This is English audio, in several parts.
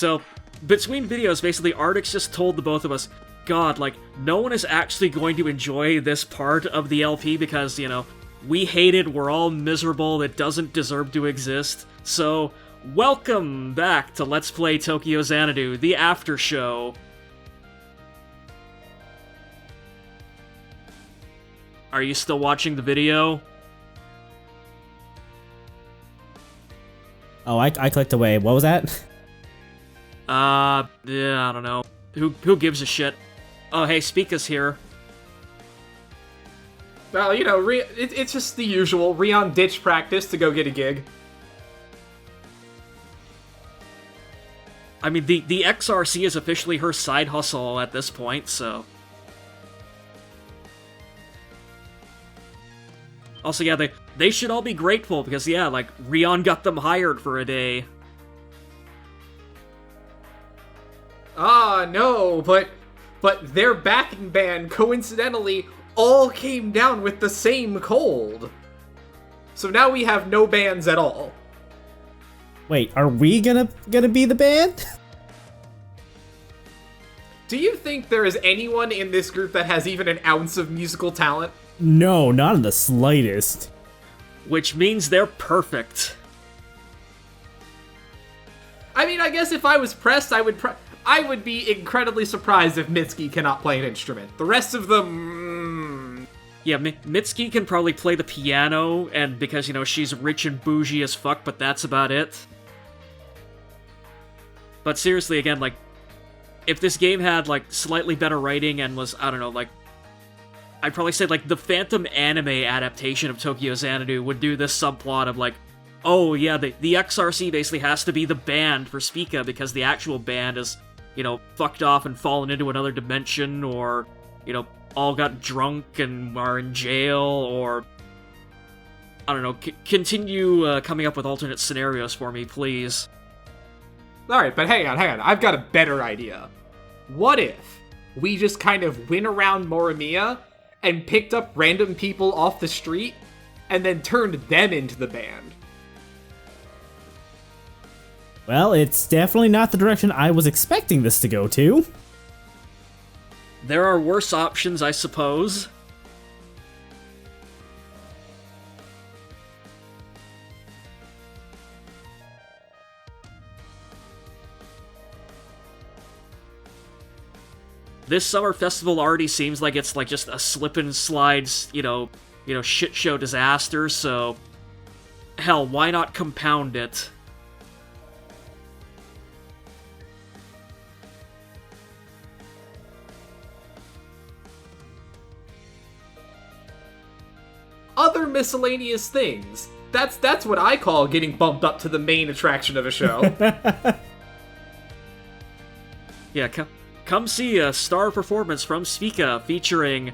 So, between videos, basically, Artix just told the both of us, God, like, no one is actually going to enjoy this part of the LP because, you know, we hate it, we're all miserable, it doesn't deserve to exist. So, welcome back to Let's Play Tokyo Xanadu, the after show. Are you still watching the video? Oh, I clicked away. What was that? Yeah, I don't know. Who gives a shit? Oh, hey, Speaka's here. Well, you know, it's just the usual. Rion ditched practice to go get a gig. I mean, the XRC is officially her side hustle at this point, so... Also, yeah, they should all be grateful, because, yeah, like, Rion got them hired for a day. Ah, no, but their backing band, coincidentally, all came down with the same cold. So now we have no bands at all. Wait, are we gonna be the band? Do you think there is anyone in this group that has even an ounce of musical talent? No, not in the slightest. Which means they're perfect. I mean, I guess if I was pressed, I would be incredibly surprised if Mitsuki cannot play an instrument. The rest of them... Yeah, Mitsuki can probably play the piano, and because, you know, she's rich and bougie as fuck, but that's about it. But seriously, again, like, if this game had, like, slightly better writing and was, I don't know, like, I'd probably say, like, the Phantom anime adaptation of Tokyo Xanadu would do this subplot of, like, oh, yeah, the XRC basically has to be the band for Spica because the actual band is, you know, fucked off and fallen into another dimension, or, you know, all got drunk and are in jail, or, I don't know, continue coming up with alternate scenarios for me, please. Alright, but hang on, I've got a better idea. What if we just kind of went around Morimiya and picked up random people off the street and then turned them into the band? Well, it's definitely not the direction I was expecting this to go to. There are worse options, I suppose. This summer festival already seems like it's like just a slip and slides, you know, shit show disaster, so hell, why not compound it? Other miscellaneous things. That's what I call getting bumped up to the main attraction of a show. Yeah, come see a star performance from Spica featuring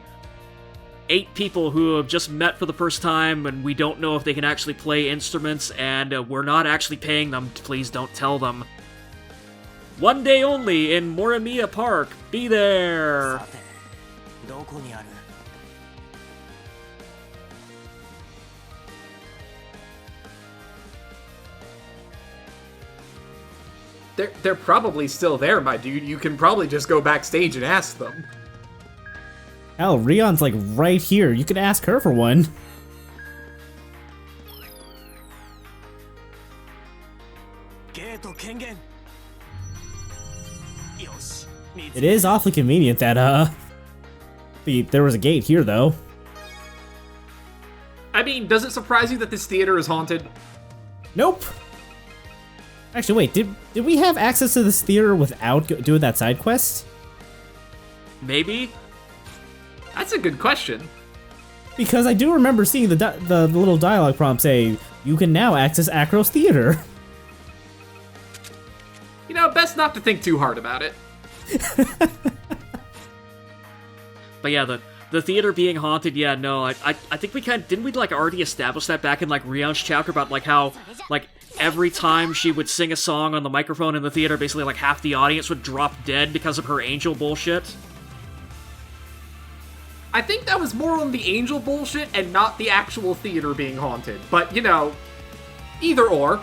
8 people who have just met for the first time, and we don't know if they can actually play instruments, and we're not actually paying them. Please don't tell them. One day only in Morimiya Park. Be there! They're probably still there, my dude. You can probably just go backstage and ask them. Hell, Rion's like right here. You could ask her for one. It is awfully convenient that, there was a gate here, though. I mean, does it surprise you that this theater is haunted? Nope. Actually, wait, did we have access to this theater without doing that side quest? Maybe? That's a good question. Because I do remember seeing the little dialogue prompt say, you can now access Acro's theater. You know, best not to think too hard about it. But yeah, the theater being haunted, yeah, no, I think we didn't we, like, already establish that back in, like, Rion's chapter about, like, how, like, every time she would sing a song on the microphone in the theater, basically, like, half the audience would drop dead because of her angel bullshit? I think that was more on the angel bullshit and not the actual theater being haunted. But, you know, either or.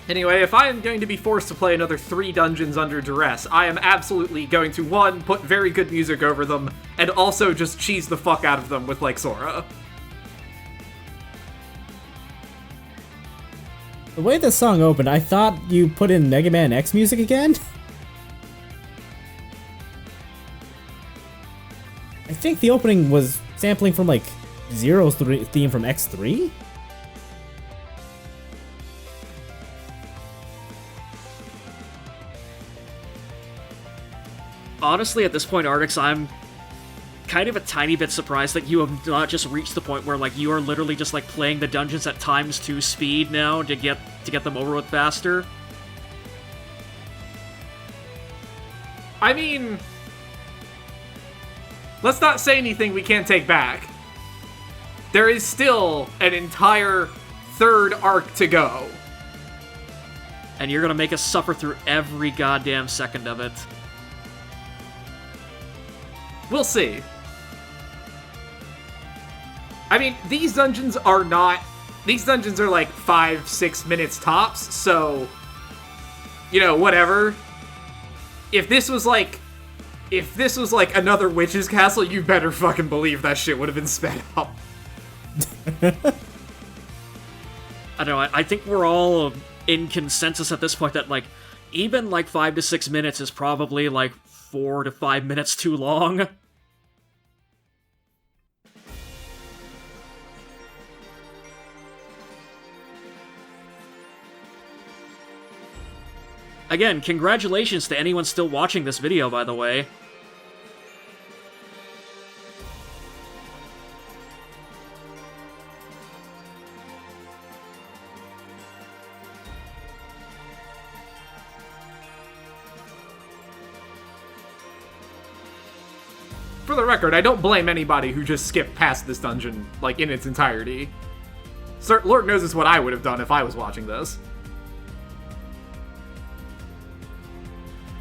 Anyway, if I am going to be forced to play another 3 dungeons under duress, I am absolutely going to, 1, put very good music over them, and also just cheese the fuck out of them with, like, Sora. The way this song opened, I thought you put in Mega Man X music again? I think the opening was sampling from, like, Zero's theme from X3? Honestly, at this point, Artix, I'm kind of a tiny bit surprised that you have not just reached the point where, like, you are literally just, like, playing the dungeons at ×2 speed now to get them over with faster. I mean, let's not say anything we can't take back. There is still an entire 3rd arc to go. And you're gonna make us suffer through every goddamn second of it. We'll see. I mean, these dungeons are like 5-6 minutes tops, so, you know, whatever. If this was like another witch's castle, you better fucking believe that shit would have been sped up. I don't know, I think we're all in consensus at this point that, like, even, like, 5 to 6 minutes is probably, like, 4 to 5 minutes too long. Again, congratulations to anyone still watching this video, by the way. For the record, I don't blame anybody who just skipped past this dungeon, like, in its entirety. Lord knows it's what I would have done if I was watching this.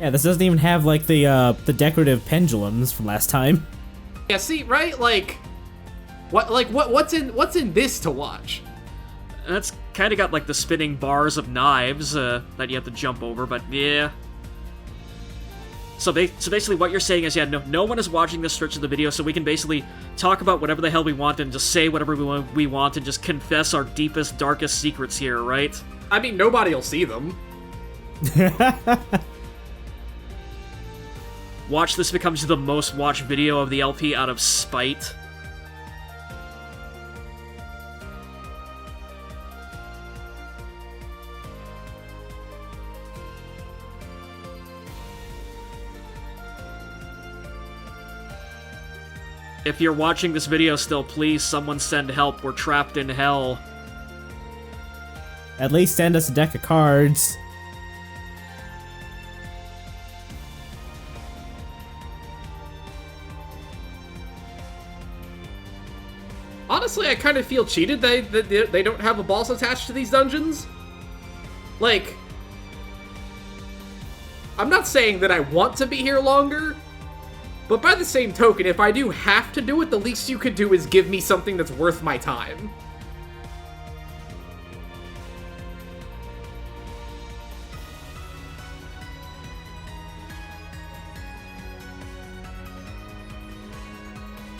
Yeah, this doesn't even have, like, the decorative pendulums from last time. Yeah, see, right? What's in this to watch? That's kind of got, like, the spinning bars of knives that you have to jump over, but yeah. So basically what you're saying is, yeah, no one is watching this stretch of the video, so we can basically talk about whatever the hell we want and just say whatever we want and just confess our deepest, darkest secrets here, right? I mean, nobody will see them. Watch this becomes the most watched video of the LP out of spite. If you're watching this video still, please someone send help. We're trapped in hell. At least send us a deck of cards. Honestly, I kind of feel cheated that they don't have a boss attached to these dungeons. Like, I'm not saying that I want to be here longer, but by the same token, if I do have to do it, the least you could do is give me something that's worth my time.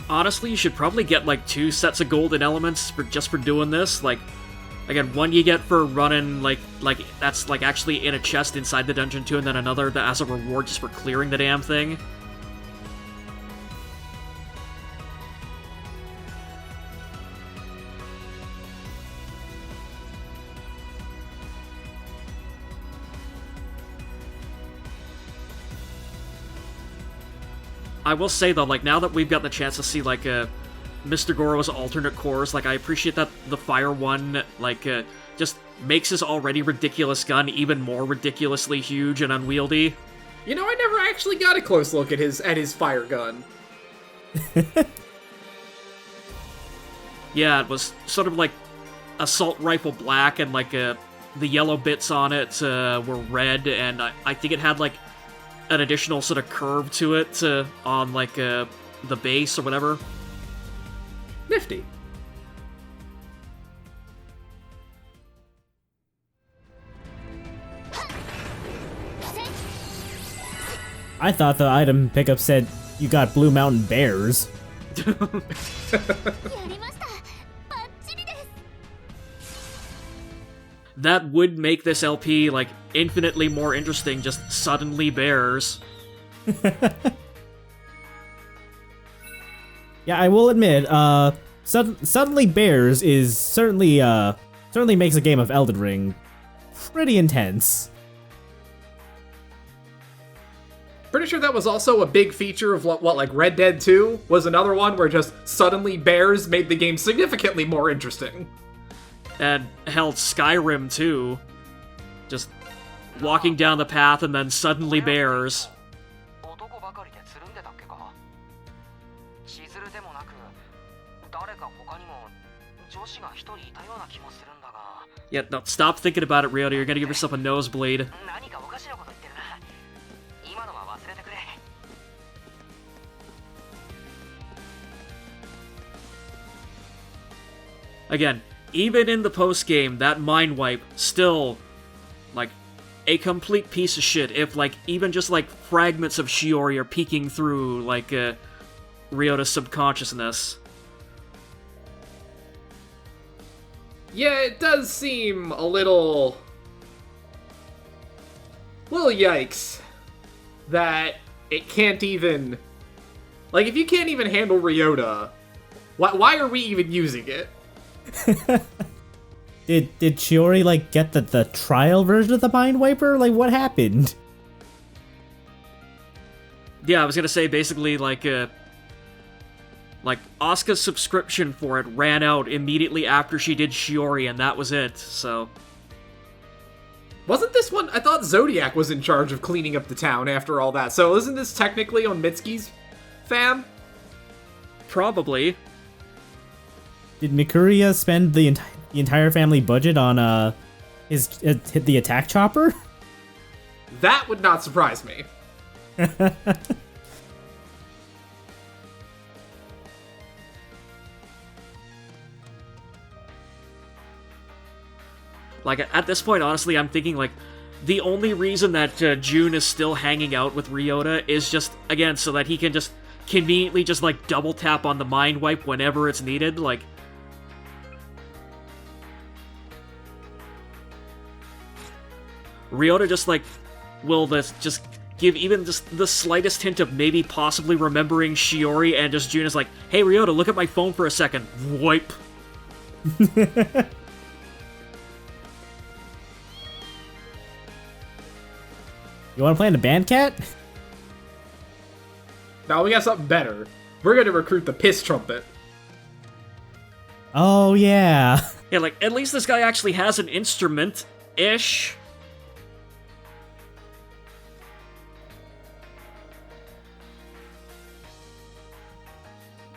Honestly, you should probably get, like, 2 sets of golden elements just for doing this. Like, again, one you get for running, like that's, like, actually in a chest inside the dungeon too, and then another that has a reward just for clearing the damn thing. I will say, though, like, now that we've got the chance to see, like, Mr. Goro's alternate cores, like, I appreciate that the Fire one, like, just makes his already ridiculous gun even more ridiculously huge and unwieldy. You know, I never actually got a close look at his fire gun. Yeah, it was sort of like assault rifle black, and, like, the yellow bits on it were red, and I think it had, like, an additional sort of curve to it on, like, the base or whatever. Nifty. I thought the item pickup said you got Blue Mountain Bears. やりました。バッチリです。 That would make this LP, like, infinitely more interesting, just suddenly bears. Yeah, I will admit, suddenly bears is certainly makes a game of Elden Ring pretty intense. Pretty sure that was also a big feature of what like Red Dead 2 was another one where just suddenly bears made the game significantly more interesting. And hell, Skyrim too. Just walking down the path and then suddenly bears. 男ばかりでつるんでたっけか。しずるでもなく、誰か他にも女子が一人いたような気もするんだが。 Yeah, no, stop thinking about it, Ryota. You're gonna give yourself a nosebleed. 何かおかしなこと言ってるな。今のは忘れてくれ。 Again, even in the post-game, that mind wipe still, like, a complete piece of shit if, like, even just, like, fragments of Shiori are peeking through, like, Ryota's subconsciousness. Yeah, it does seem a little yikes that it can't even, like, if you can't even handle Ryota, why are we even using it? Did Shiori, like, get the trial version of the Mind Wiper? Like, what happened? Yeah, I was gonna say, basically, like, Asuka's subscription for it ran out immediately after she did Shiori, and that was it, so... Wasn't this one? I thought Zodiac was in charge of cleaning up the town after all that, so isn't this technically on Mitsuki's fam? Probably. Did Mikuria spend the entire family budget on the attack chopper? That would not surprise me. Like, at this point, honestly, I'm thinking, like, the only reason that Jun is still hanging out with Ryota is just, again, so that he can just conveniently just, like, double tap on the mind wipe whenever it's needed, like... Ryota just, like, will just give even just the slightest hint of maybe possibly remembering Shiori, and just Jun is like, hey Ryota, look at my phone for a second. Wipe. You want to play in the band, Cat? Now we got something better. We're gonna recruit the piss trumpet. Oh, yeah. Yeah, like, at least this guy actually has an instrument-ish.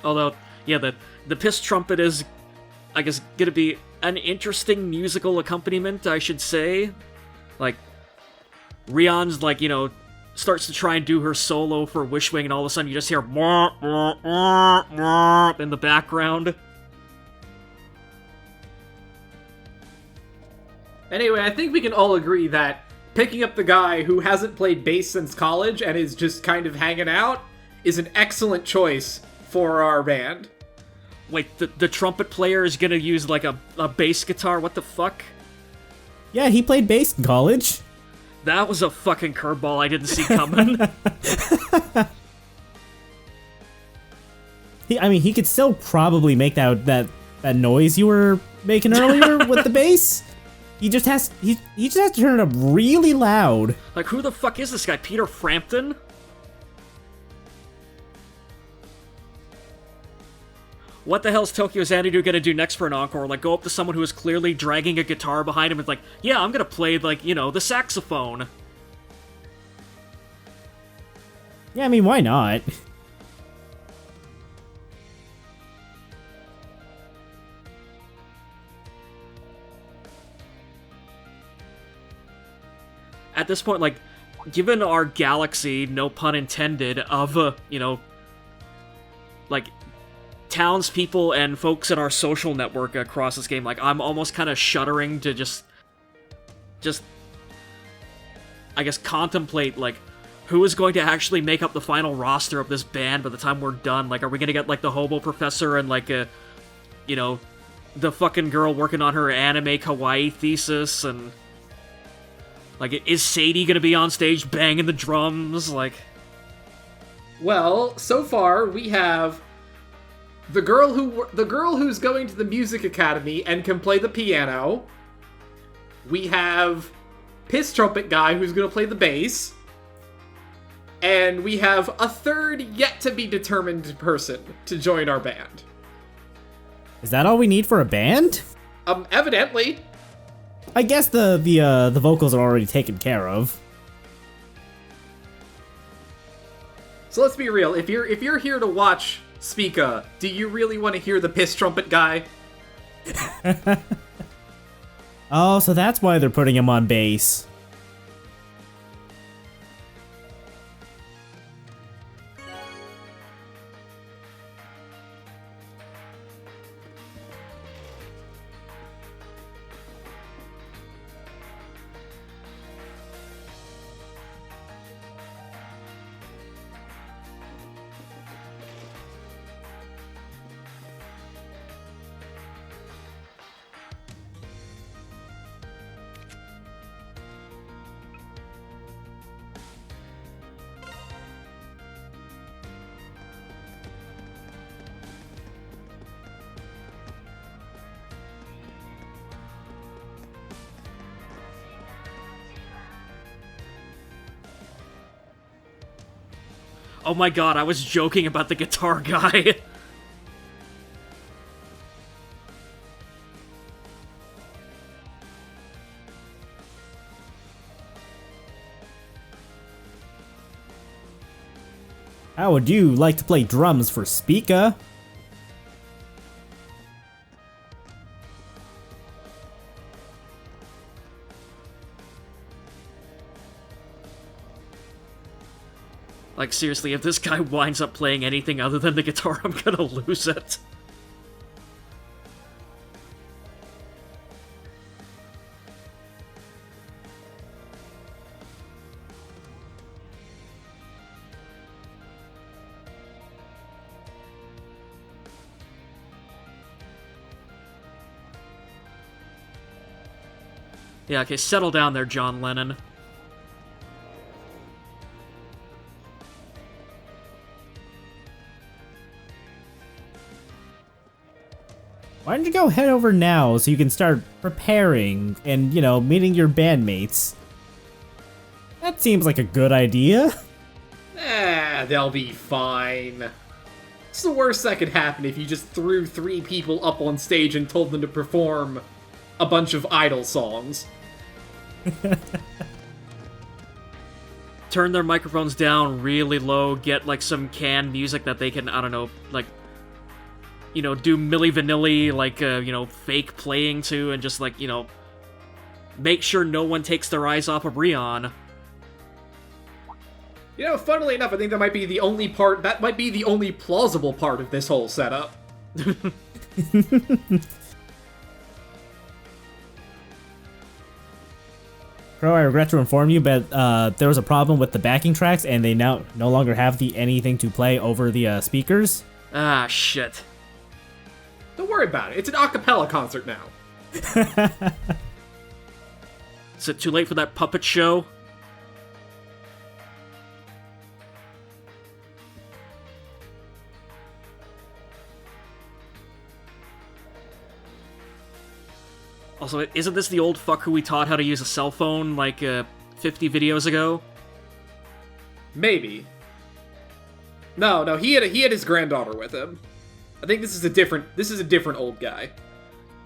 Although, yeah, the piss trumpet is, I guess, gonna be an interesting musical accompaniment, I should say. Like, Rion's, like, you know, starts to try and do her solo for Wishwing, and all of a sudden you just hear in the background. Anyway, I think we can all agree that picking up the guy who hasn't played bass since college and is just kind of hanging out is an excellent choice for our band. Wait, the trumpet player is gonna use, like, a bass guitar? What the fuck? Yeah, he played bass in college. That was a fucking curveball I didn't see coming. He could still probably make that noise you were making earlier with the bass. He just has to turn it up really loud. Like, who the fuck is this guy? Peter Frampton? What the hell's Tokyo Xanadu gonna do next for an encore? Like, go up to someone who is clearly dragging a guitar behind him and like, yeah, I'm gonna play, like, you know, the saxophone. Yeah, I mean, why not? At this point, like, given our galaxy, no pun intended, of, you know, like, townspeople and folks in our social network across this game, like, I'm almost kind of shuddering to just, I guess, contemplate, like, who is going to actually make up the final roster of this band by the time we're done? Like, are we gonna get, like, the hobo professor and, like, the fucking girl working on her anime kawaii thesis, and... Like, is Sadie gonna be on stage banging the drums? Like... Well, so far, we have... The girl who's going to the music academy and can play the piano. We have piss trumpet guy who's gonna play the bass. And we have a third yet-to-be-determined person to join our band. Is that all we need for a band? Evidently. I guess the vocals are already taken care of. So let's be real. If you're here to watch Spica, do you really want to hear the piss trumpet guy? Oh, so that's why they're putting him on bass. Oh my god, I was joking about the guitar guy. How would you like to play drums for Spica? Like, seriously, if this guy winds up playing anything other than the guitar, I'm gonna lose it. Yeah, okay, settle down there, John Lennon. Why don't you go head over now so you can start preparing and, meeting your bandmates? That seems like a good idea. They'll be fine. It's the worst that could happen if you just threw 3 people up on stage and told them to perform a bunch of idol songs. Turn their microphones down really low, get, like, some canned music that they can, I don't know, like, do Milli Vanilli, like, fake playing to, and just, like, make sure no one takes their eyes off of Rion. Funnily enough, I think that might be the only plausible part of this whole setup. Crow, I regret to inform you, but there was a problem with the backing tracks, and they now no longer have the anything to play over the speakers. Ah, shit. Don't worry about it. It's an a cappella concert now. Is it too late for that puppet show? Also, isn't this the old fuck who we taught how to use a cell phone, like, 50 videos ago? Maybe. No, he had his granddaughter with him. I think this is a different old guy.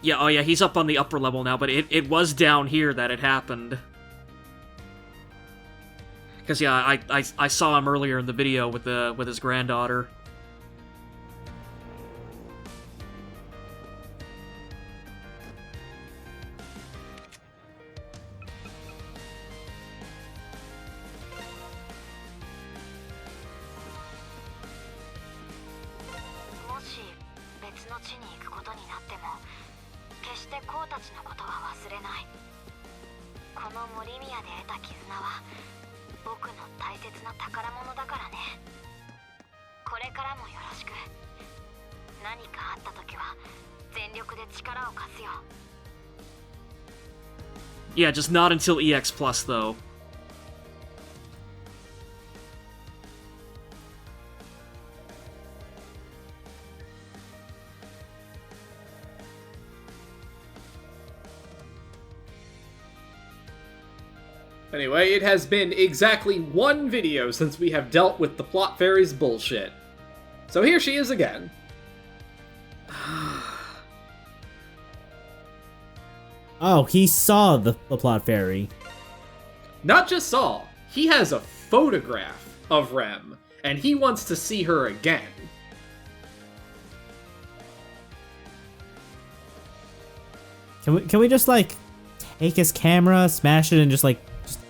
Yeah, oh yeah, he's up on the upper level now, but it was down here that it happened. Because, yeah, I saw him earlier in the video with his granddaughter. 切な宝物だからね。これからもよろしく。何かあった時は全力で力を貸すよ。 Yeah, just not until EX Plus, though. Anyway, it has been exactly one video since we have dealt with the plot fairy's bullshit. So here she is again. Oh, he saw the plot fairy. Not just saw, he has a photograph of Rem, and he wants to see her again. Can we just, like, take his camera, smash it, and just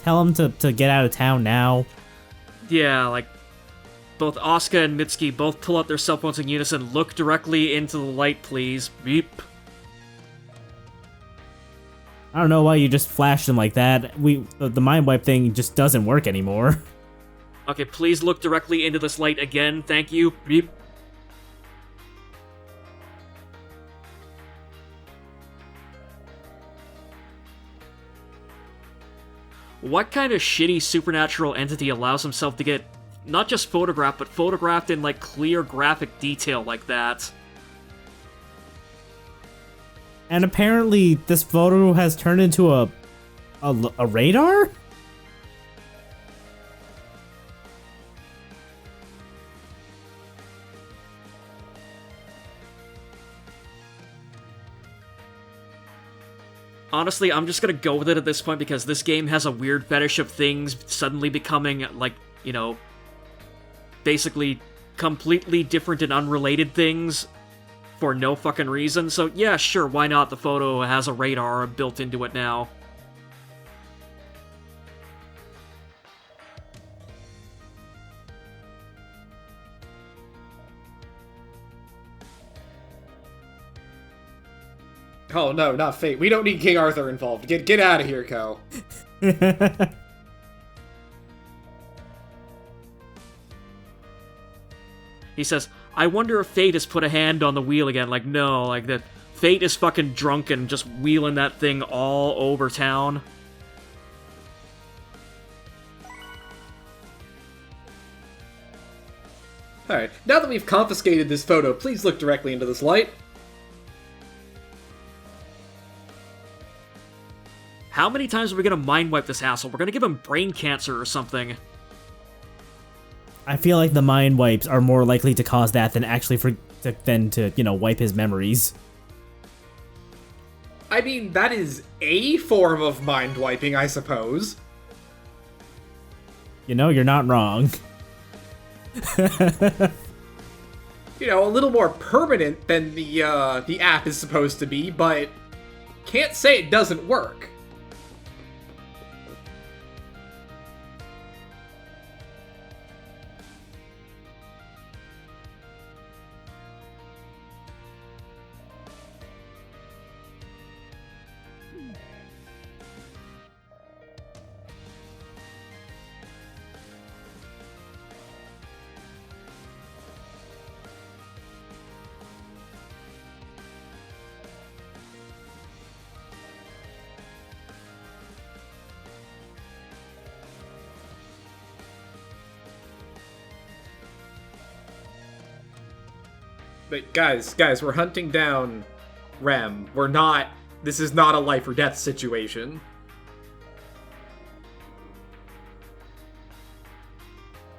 tell him to get out of town now? Yeah, like, both Asuka and Mitsuki both pull out their cell phones in unison. Look directly into the light, please. Beep. I don't know why you just flashed him like that. The mind wipe thing just doesn't work anymore. Okay, please look directly into this light again. Thank you. Beep. What kind of shitty supernatural entity allows himself to get not just photographed, but photographed in, like, clear graphic detail like that? And apparently this photo has turned into a radar? Honestly, I'm just gonna go with it at this point because this game has a weird fetish of things suddenly becoming, like, you know, basically completely different and unrelated things for no fucking reason. So yeah, sure, why not? The photo has a radar built into it now. Oh no, not Fate. We don't need King Arthur involved. Get out of here, Ko. He says, I wonder if Fate has put a hand on the wheel again. Like, no, like that Fate is fucking drunk and just wheeling that thing all over town. Alright, now that we've confiscated this photo, please look directly into this light. How many times are we gonna mind wipe this asshole? We're gonna give him brain cancer or something. I feel like the mind wipes are more likely to cause that than actually to wipe his memories. I mean, that is a form of mind wiping, I suppose. You know, you're not wrong. You know, a little more permanent than the app is supposed to be, but can't say it doesn't work. But guys, we're hunting down Rem. This is not a life or death situation.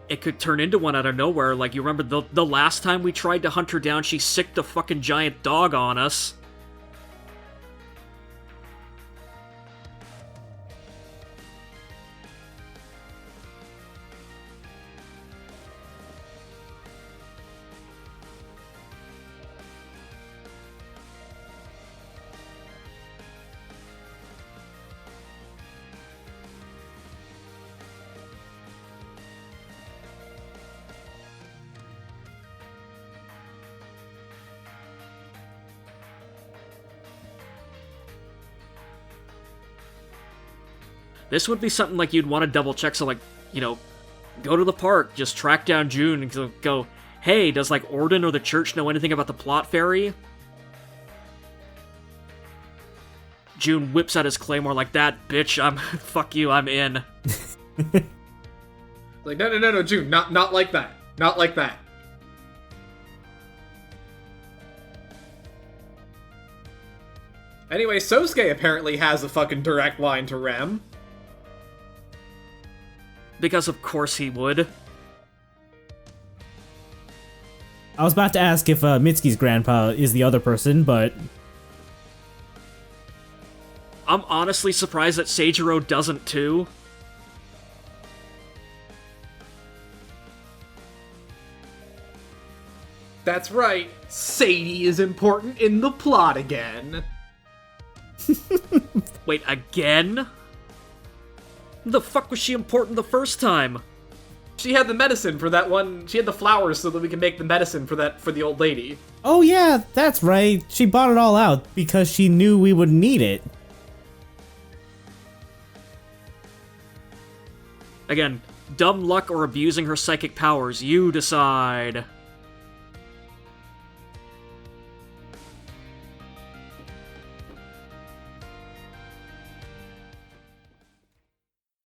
It could turn into one out of nowhere. Like, you remember the last time we tried to hunt her down, she sicked a fucking giant dog on us. This would be something like you'd want to double check, so like, you know, Go to the park, just track down June and go, hey, does, like, Orden or the church know anything about the plot fairy? June whips out his claymore like, that bitch, fuck you, I'm in. Like, no, June, not like that. Not like that. Anyway, Sosuke apparently has a fucking direct line to Rem. Because of course he would. I was about to ask if Mitsuki's grandpa is the other person, but... I'm honestly surprised that Seijiro doesn't too. That's right, Sadie is important in the plot again. Wait, again? The fuck was she important the first time? She had the medicine for that one. She had the flowers so that we can make the medicine for the old lady. Oh yeah, that's right. She bought it all out because she knew we would need it. Again, dumb luck or abusing her psychic powers, you decide.